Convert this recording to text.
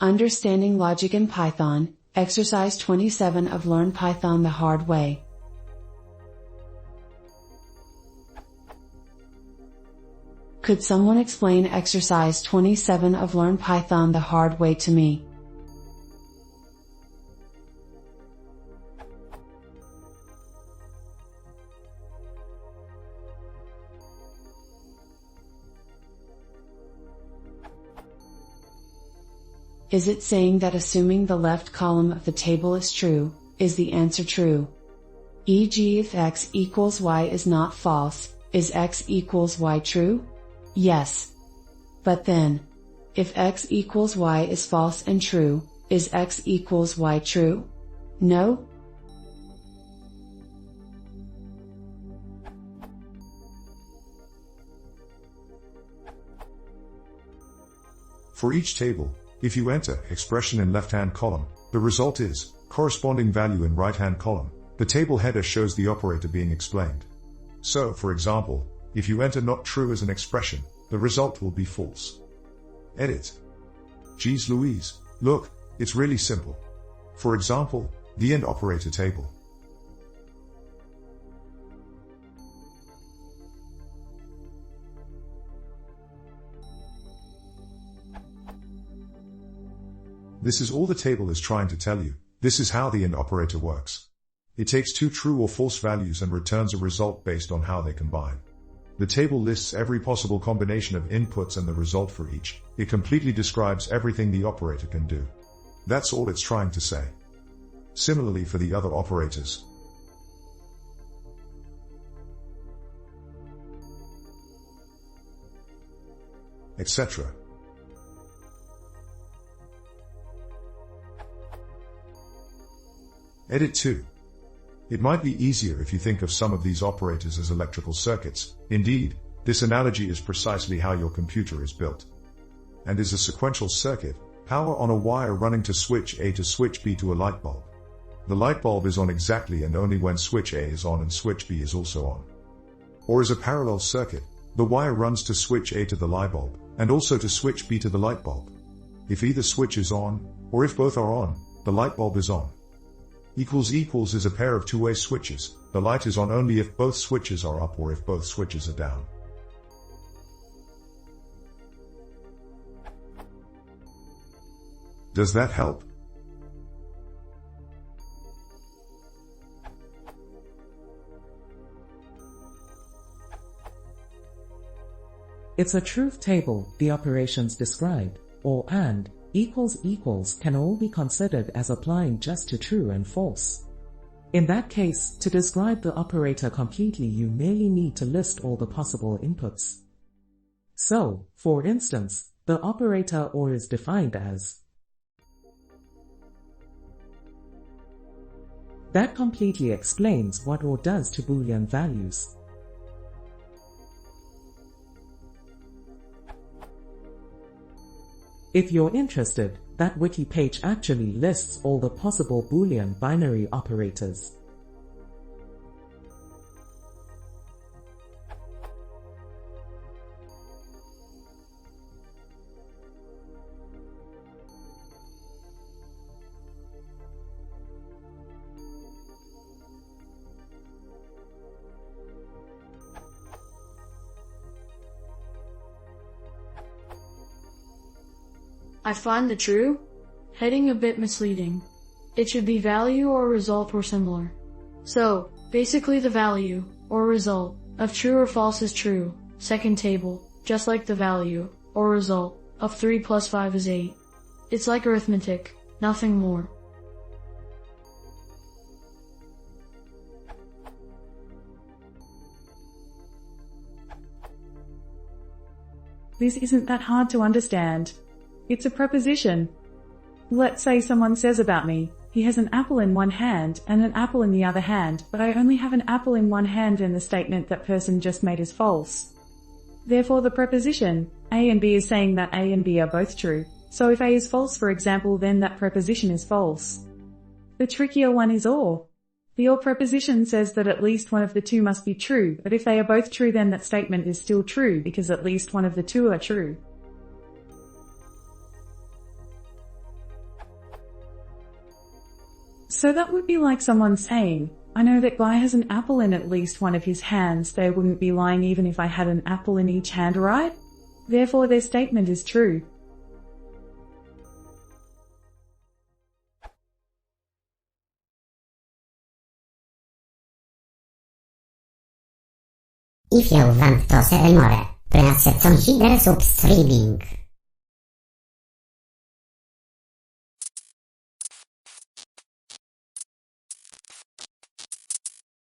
Understanding Logic in Python, Exercise 27 of Learn Python the Hard Way. Could someone explain Exercise 27 of Learn Python the Hard Way to me? Is it saying that assuming the left column of the table is true, is the answer true? E.g., if x equals y is not false, is x equals y true? Yes. But then, if x equals y is false and true, is x equals y true? No? For each table, if you enter expression in left-hand column, the result is corresponding value in right-hand column. The table header shows the operator being explained. So, for example, if you enter not true as an expression, the result will be false. Edit. Geez Louise, look, it's really simple. For example, the AND operator table. This is all the table is trying to tell you. This is how the AND operator works. It takes two true or false values and returns a result based on how they combine. The table lists every possible combination of inputs and the result for each. It completely describes everything the operator can do. That's all it's trying to say. Similarly for the other operators. Etc. Edit 2. It might be easier if you think of some of these operators as electrical circuits. Indeed, this analogy is precisely how your computer is built. And is a sequential circuit, power on a wire running to switch A to switch B to a light bulb. The light bulb is on exactly and only when switch A is on and switch B is also on. Or is a parallel circuit, the wire runs to switch A to the light bulb, and also to switch B to the light bulb. If either switch is on, or if both are on, the light bulb is on. Equals is a pair of two-way switches. The light is on only if both switches are up or if both switches are down. Does that help? It's a truth table, the operations described, or AND, equals can all be considered as applying just to true and false. In that case, to describe the operator completely you merely need to list all the possible inputs. So, for instance, the operator OR is defined as. That completely explains what OR does to Boolean values. If you're interested, that wiki page actually lists all the possible Boolean binary operators. I find the true heading a bit misleading. It should be value or result or similar. So, basically the value, or result, of true or false is true, second table, just like the value, or result, of 3 plus 5 is 8. It's like arithmetic, nothing more. This isn't that hard to understand. It's a preposition. Let's say someone says about me, he has an apple in one hand and an apple in the other hand, but I only have an apple in one hand and the statement that person just made is false. Therefore the preposition, A and B is saying that A and B are both true. So if A is false for example, then that preposition is false. The trickier one is OR. The OR preposition says that at least one of the two must be true, but if they are both true then that statement is still true because at least one of the two are true. So that would be like someone saying, I know that guy has an apple in at least one of his hands, they wouldn't be lying even if I had an apple in each hand, right? Therefore their statement is true. I fjouwant to se remore, prenat se con hider sub streaming.